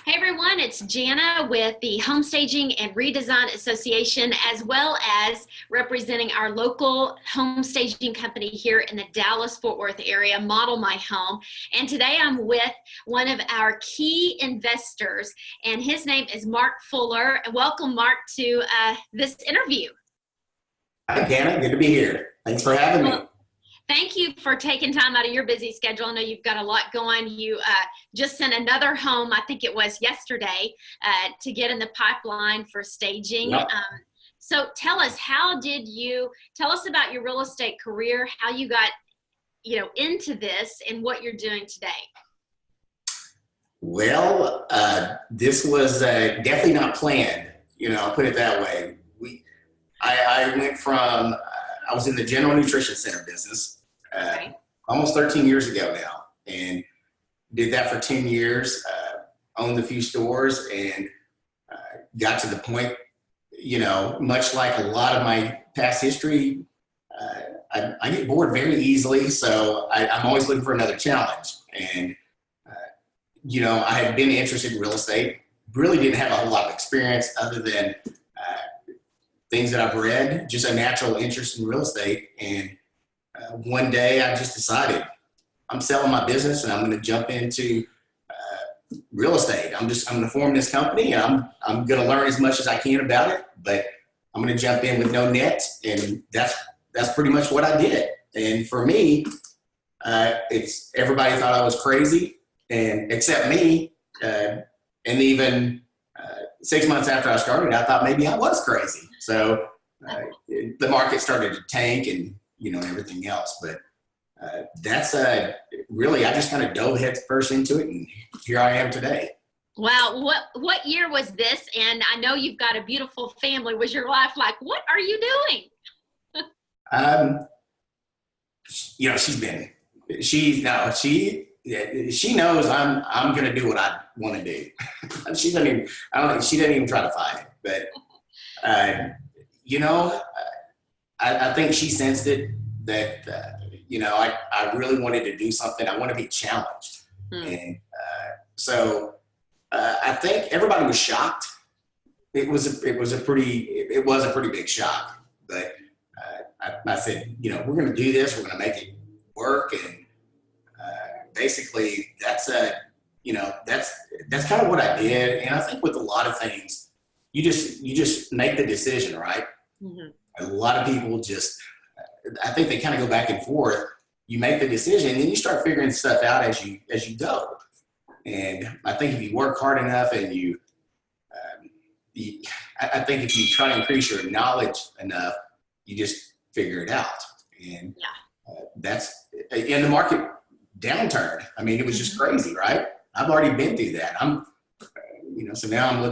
Hey everyone, it's Jana with the Home Staging and Redesign Association, as well as representing our local home staging company here in the Dallas-Fort Worth area, Model My Home. And today I'm with one of our key investors, and his name is Mark Fuller. Welcome, Mark, to this interview. Hi, Jana. Good to be here. Thanks for having me. Thank you for taking time out of your busy schedule. I know you've got a lot going. You just sent another home, I think it was yesterday, to get in the pipeline for staging. Yep. So tell us, tell us about your real estate career, how you got, into this and what you're doing today. Well, this was definitely not planned. I'll put it that way. I went from, I was in the general nutrition center business almost 13 years ago now, and did that for 10 years, owned a few stores, and got to the point, much like a lot of my past history, I get bored very easily, so I'm always looking for another challenge. And, I had been interested in real estate, really didn't have a whole lot of experience other than things that I've read, just a natural interest in real estate. And one day I just decided I'm selling my business and I'm going to jump into real estate. I'm going to form this company, and I'm going to learn as much as I can about it, but I'm going to jump in with no net. And that's pretty much what I did. And for me, everybody thought I was crazy, and except me. And even 6 months after I started, I thought maybe I was crazy. So the market started to tank and, everything else. But that's really, I just kind of dove head first into it, and here I am today. Wow. What year was this? And I know you've got a beautiful family. Was your wife like, what are you doing? She knows I'm going to do what I want to do. She doesn't even try to fight it, but, I think she sensed it that, I really wanted to do something. I want to be challenged. And, so, I think everybody was shocked. It was a pretty big shock, but, I said, we're going to do this. We're going to make it work. And, basically that's kind of what I did. And I think with a lot of things, you just make the decision, right? Mm-hmm. A lot of people I think they kind of go back and forth. You make the decision, and then you start figuring stuff out as you go. And I think if you work hard enough and I think if you try to increase your knowledge enough, you just figure it out. And that's in the market downturn. I mean, it was just crazy, right? I've already been through that. So now I'm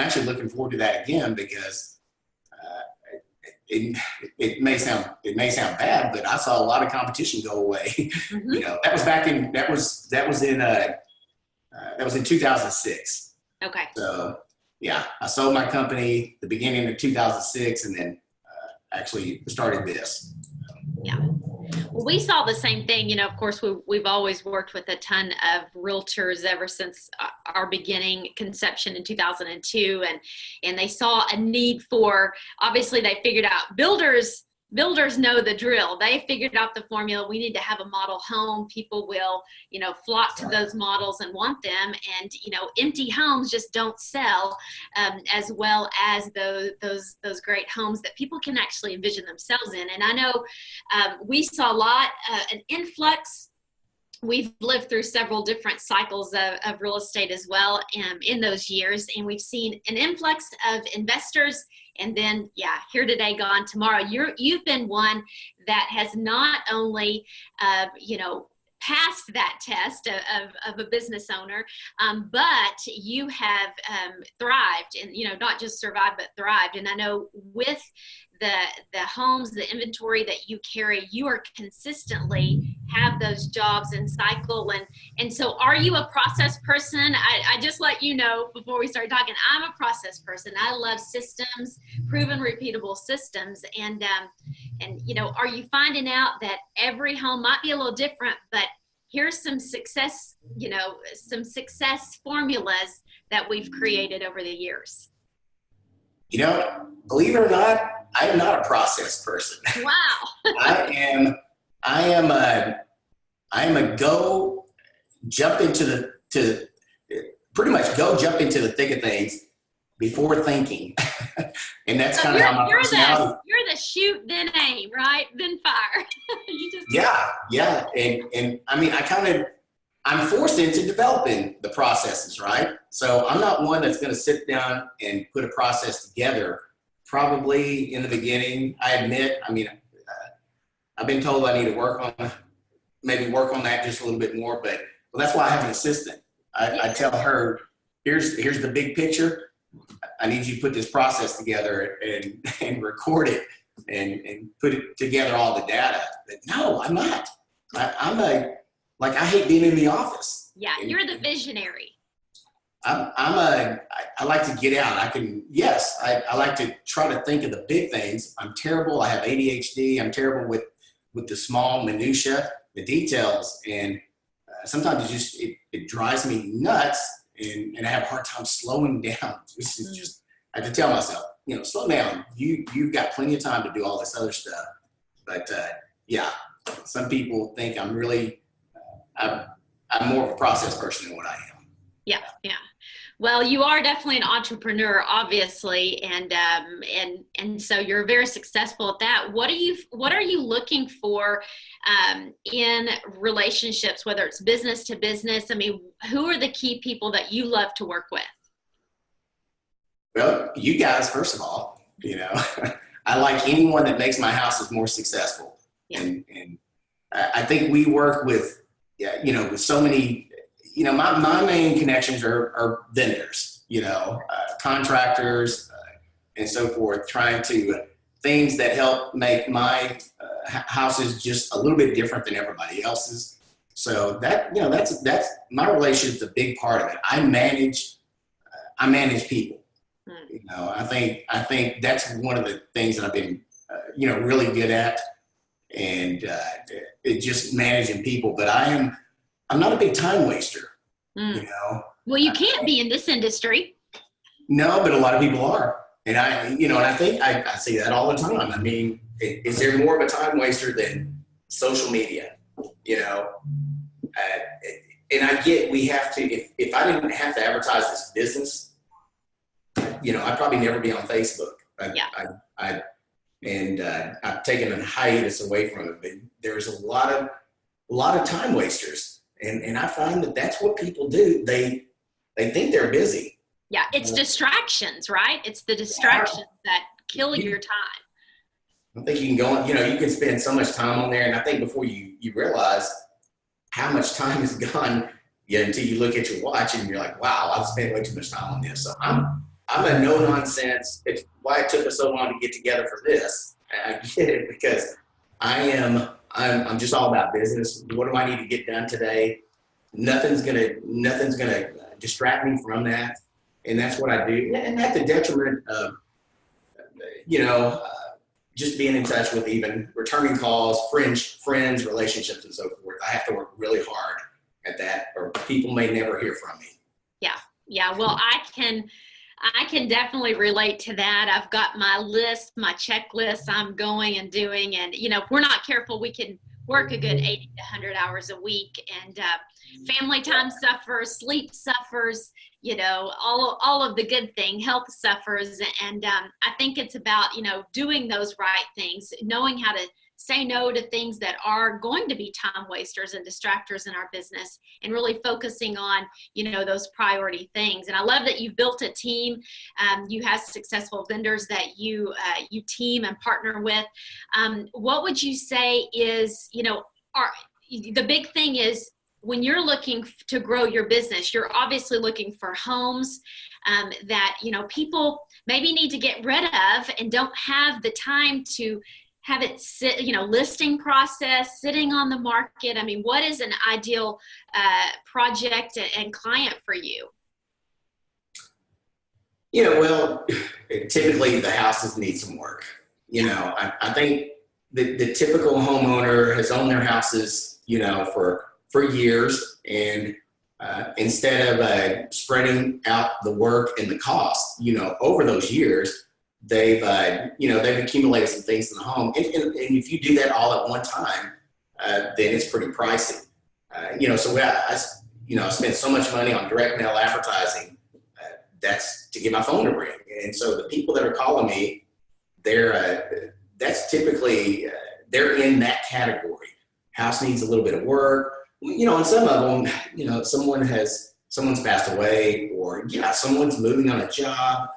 actually looking forward to that again, because it may sound bad, but I saw a lot of competition go away. Mm-hmm. That was in 2006. Okay. So yeah, I sold my company the beginning of 2006, and then actually started this. Yeah. Well, we saw the same thing. Of course, we've always worked with a ton of realtors ever since our beginning conception in 2002. And they saw a need for, obviously they figured out builders know the drill. They figured out the formula. We need to have a model home. People will, flock to those models and want them. And, empty homes just don't sell as well as those great homes that people can actually envision themselves in. And I know we saw an influx. We've lived through several different cycles of real estate as well in those years. And we've seen an influx of investors, and then, here today, gone tomorrow. You've been one that has not only, passed that test of a business owner, but you have thrived, and, not just survived, but thrived. And I know with the homes, the inventory that you carry, you are consistently have those jobs and cycle. And so are you a process person? I just let you know before we start talking, I'm a process person. I love systems, proven, repeatable systems. And are you finding out that every home might be a little different, but here's some success, some success formulas that we've created over the years? You know, believe it or not, I am not a process person. Wow. I am a jump into the thick of things before thinking. And that's So kind of how my personality. You're the shoot, then aim, right? Then fire. Yeah. And I mean, I'm forced into developing the processes, right? So I'm not one that's going to sit down and put a process together. Probably in the beginning, I admit, I've been told I need to work on that just a little bit more, but that's why I have an assistant. I tell her, here's the big picture. I need you to put this process together and record it and put it together, all the data. But no, I'm not. I hate being in the office. Yeah, you're the visionary. I like to get out. I like to try to think of the big things. I'm terrible. I have ADHD. I'm terrible with the small minutia, the details. And sometimes it drives me nuts, and I have a hard time slowing down. This is just, I have to tell myself, slow down. You've got plenty of time to do all this other stuff. But some people think I'm really, I'm more of a process person than what I am. Yeah. Well, you are definitely an entrepreneur, obviously, and so you're very successful at that. What are you looking for in relationships, whether it's business to business? I mean, who are the key people that you love to work with? Well, you guys, first of all, I like anyone that makes my houses more successful. Yeah. And I think we work with, with so many. My main connections are vendors, contractors, and so forth, trying to things that help make my houses just a little bit different than everybody else's. So that's my relationship's a big part of it. I manage people. I think that's one of the things that I've been, really good at, and it just managing people. But I'm not a big time waster. Well, you can't be in this industry. No, but a lot of people are. And I think I see that all the time. I mean, is there more of a time waster than social media? And I get we have to, if I didn't have to advertise this business, I'd probably never be on Facebook. I've taken a hiatus away from it, but there's a lot of time wasters. And I find that that's what people do. They think they're busy. Yeah, it's distractions, right? It's the distractions that kill your time. I think you can go on, you can spend so much time on there. And I think before you realize how much time is gone, until you look at your watch and you're like, wow, I've spent way too much time on this. So I'm a no nonsense. It's why it took us so long to get together for this. I get it, because I'm just all about business. What do I need to get done today? Nothing's gonna distract me from that, and that's what I do. And at the detriment of, just being in touch with even returning calls, friends, relationships, and so forth. I have to work really hard at that, or people may never hear from me. Yeah. Well, I can definitely relate to that. I've got my list, my checklist I'm going and doing. And, if we're not careful, we can work a good 80 to 100 hours a week. And family time suffers, sleep suffers, all of the good thing, health suffers. And I think it's about, doing those right things, knowing how to say no to things that are going to be time wasters and distractors in our business, and really focusing on, those priority things. And I love that you've built a team. You have successful vendors that you team and partner with. What would you say is, the big thing is, when you're looking to grow your business, you're obviously looking for homes that, people maybe need to get rid of and don't have the time to have it sit, listing process, sitting on the market. I mean, what is an ideal project and client for you? Well, typically the houses need some work. I think the typical homeowner has owned their houses, for years, and instead of spreading out the work and the cost, over those years, they've accumulated some things in the home. And if you do that all at one time, then it's pretty pricey. So I spend so much money on direct mail advertising. That's to get my phone to ring. And so the people that are calling me, that's typically, they're in that category. House needs a little bit of work. And some of them, someone's passed away, or someone's moving on a job.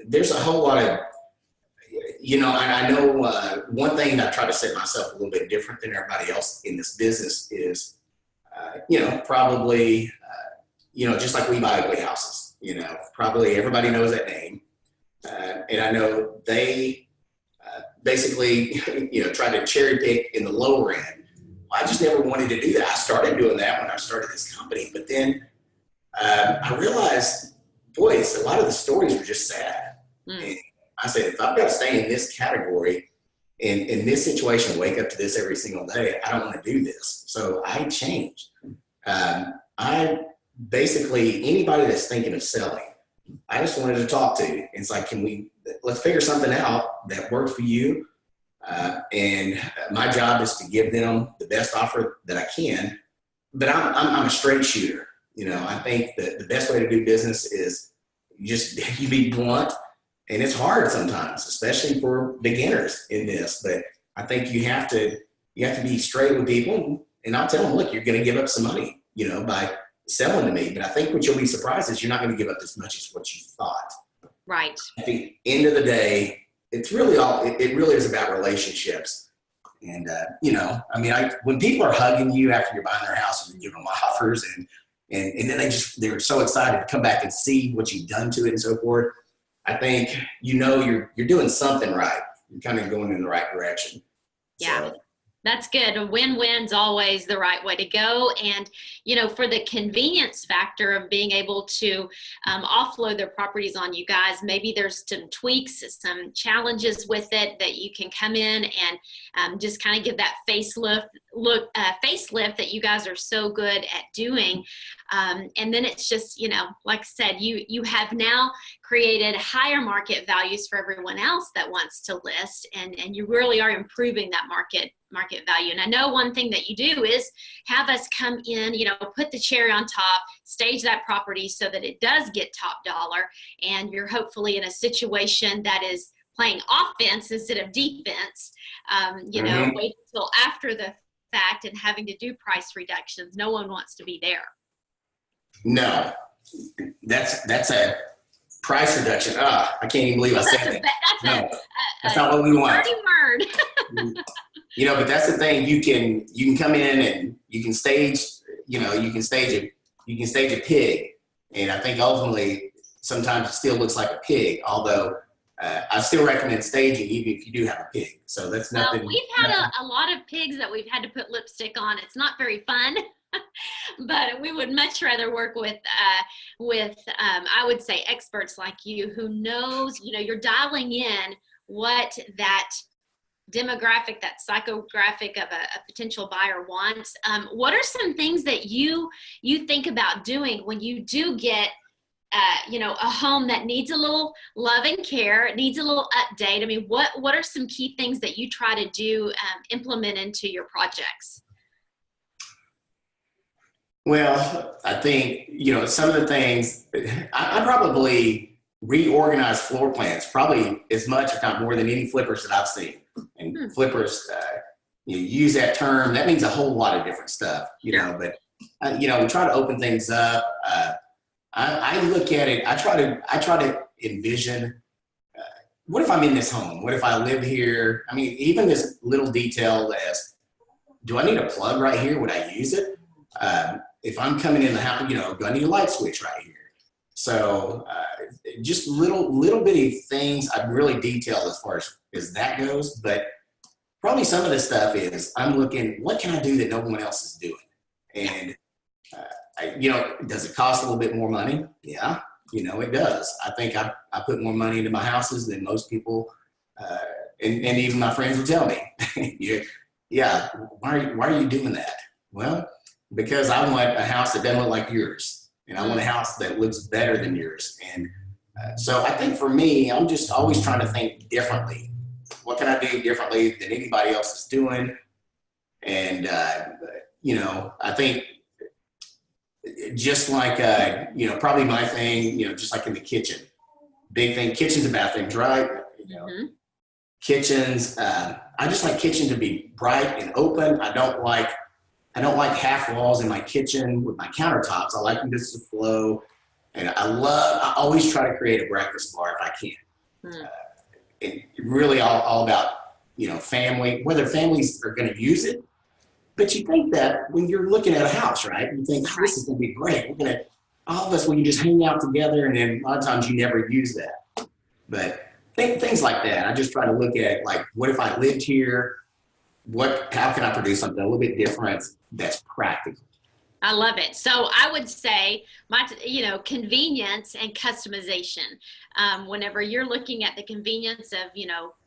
There's a whole lot of, I know one thing that I try to set myself a little bit different than everybody else in this business is, probably, just like We Buy Ugly Houses, probably everybody knows that name. And I know they basically, try to cherry pick in the lower end. I just never wanted to do that. I started doing that when I started this company, but then I realized, boys, a lot of the stories were just sad. And I said, if I've got to stay in this category, in this situation, wake up to this every single day, I don't want to do this. So I changed. I basically, anybody that's thinking of selling, I just wanted to talk to. It's like, let's figure something out that works for you. And my job is to give them the best offer that I can, but I'm a straight shooter. I think that the best way to do business is you be blunt, and it's hard sometimes, especially for beginners in this, but I think you have to be straight with people, and I'll tell them, look, you're going to give up some money, by selling to me, but I think what you'll be surprised is you're not going to give up as much as what you thought. Right. At the end of the day, it really is about relationships. And, when people are hugging you after you're buying their house and you're giving them offers and then they're so excited to come back and see what you've done to it and so forth, I think, you're doing something right. You're kind of going in the right direction. Yeah. So, that's good. A win-win's always the right way to go. And, for the convenience factor of being able to offload their properties on you guys, maybe there's some tweaks, some challenges with it that you can come in and just kind of give that facelift that you guys are so good at doing. And then it's just, like I said, you have now created higher market values for everyone else that wants to list, and you really are improving that market value. And I know one thing that you do is have us come in, put the cherry on top, stage that property so that it does get top dollar, and you're hopefully in a situation that is playing offense instead of defense. Wait until after the fact and having to do price reductions. No one wants to be there. No, that's a price reduction. I can't even believe I said that. That's not what we want. Dirty word. But that's the thing. You can come in and you can stage a pig, and I think ultimately sometimes it still looks like a pig. Although I still recommend staging even if you do have a pig. So that's nothing. Well, we've had a lot of pigs that we've had to put lipstick on. It's not very fun. But we would much rather work with I would say experts like you who knows, you're dialing in what that demographic, that psychographic of a potential buyer wants. What are some things that you think about doing when you do get a home that needs a little love and care, it needs a little update? I mean, what are some key things that you try to do, implement into your projects? Well, I think, some of the things, I probably reorganize floor plans probably as much, if not more, than any flippers that I've seen. And flippers, you use that term, that means a whole lot of different stuff, but, we try to open things up. I look at it, I try to envision, what if I'm in this home? What if I live here? I mean, even this little detail as, do I need a plug right here? Would I use it? If I'm coming in the house, do I need a light switch right here? So just little bitty things I'd really detail as far as that goes. But probably some of the stuff is I'm looking, what can I do that no one else is doing? And, does it cost a little bit more money? Yeah, it does. I think I put more money into my houses than most people, and even my friends will tell me, yeah, why are you doing that? Well, because I want a house that doesn't look like yours, and I want a house that looks better than yours. And so I think for me, I'm just always trying to think differently. What can I do differently than anybody else is doing? And you know, I think just like probably my thing, just like in the kitchen, big thing, kitchens and bathrooms, right? Kitchens. I just like kitchen to be bright and open. I don't like half walls in my kitchen with my countertops. I like them just to flow. And I always try to create a breakfast bar if I can. It really all about, family, whether families are going to use it. But you think that when you're looking at a house, right? You think, this is going to be great. All of us, we can just hang out together. And then a lot of times you never use that. But things like that. I just try to look at, like, what if I lived here? How can I produce something a little bit different that's practical? I love it. So I would say convenience and customization. Whenever you're looking at the convenience of,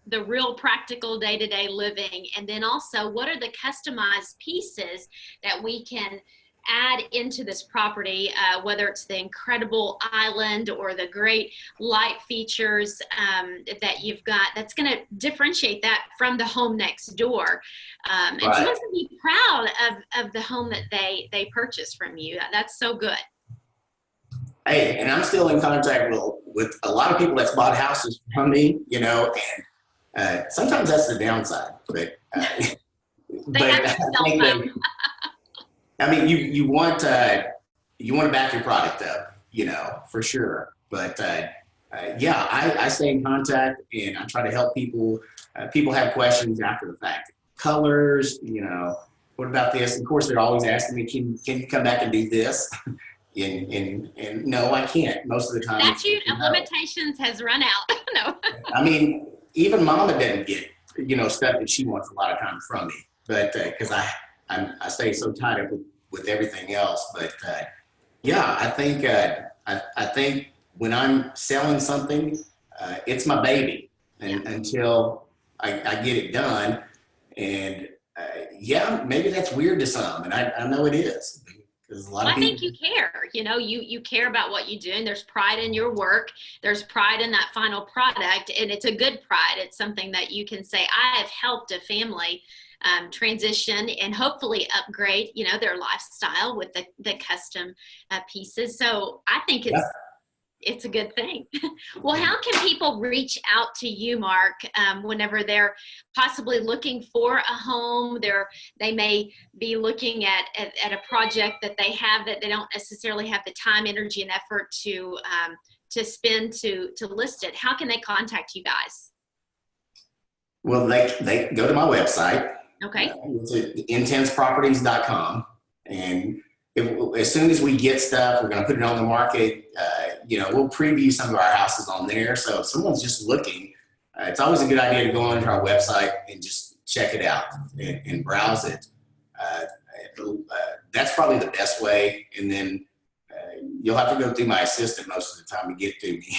the real practical day-to-day living, and then also what are the customized pieces that we can add into this property, whether it's the incredible island or the great light features that you've got, that's going to differentiate that from the home next door. And someone's going to be proud of the home that they purchased from you. That's so good. Hey, and I'm still in contact with a lot of people that's bought houses from me, and sometimes that's the downside, but they have to sell them. I mean, you want to back your product up, for sure. But I stay in contact and I try to help people. People have questions after the fact. Colors, what about this? Of course, they're always asking me, can you come back and do this? and no, I can't most of the time. Statute of limitations has run out. No. I mean, even Mama doesn't get, stuff that she wants a lot of times from me, but because I stay so tied up with everything else. But I think when I'm selling something, it's my baby, and until I get it done. And maybe that's weird to some, and I know it is. Because a lot of people, I think you care. You care about what you do, and there's pride in your work. There's pride in that final product, and it's a good pride. It's something that you can say, I have helped a family transition and hopefully upgrade, their lifestyle with the custom pieces. So I think it's a good thing. Well, how can people reach out to you, Mark, whenever they're possibly looking for a home? They may be looking at a project that they have that they don't necessarily have the time, energy, and effort to spend to list it. How can they contact you guys? Well, they go to my website. Okay. It's at intenseproperties.com. And as soon as we get stuff, we're going to put it on the market. We'll preview some of our houses on there. So if someone's just looking, it's always a good idea to go onto our website and just check it out and browse it. That's probably the best way. And then you'll have to go through my assistant most of the time to get to me.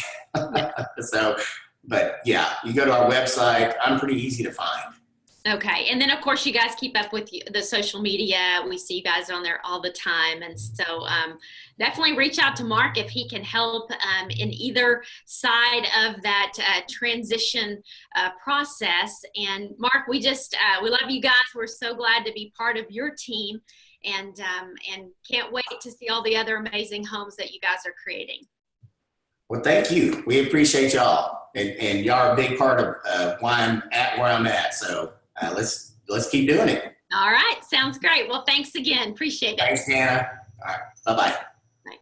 But you go to our website. I'm pretty easy to find. Okay. And then, of course, you guys keep up with the social media. We see you guys on there all the time. And so definitely reach out to Mark if he can help in either side of that transition process. And Mark, we love you guys. We're so glad to be part of your team, and can't wait to see all the other amazing homes that you guys are creating. Well, thank you. We appreciate y'all. And y'all are a big part of why I'm at where I'm at. So let's keep doing it. All right. Sounds great. Well, thanks again. Appreciate it. Thanks, Hannah. All right. Bye-bye.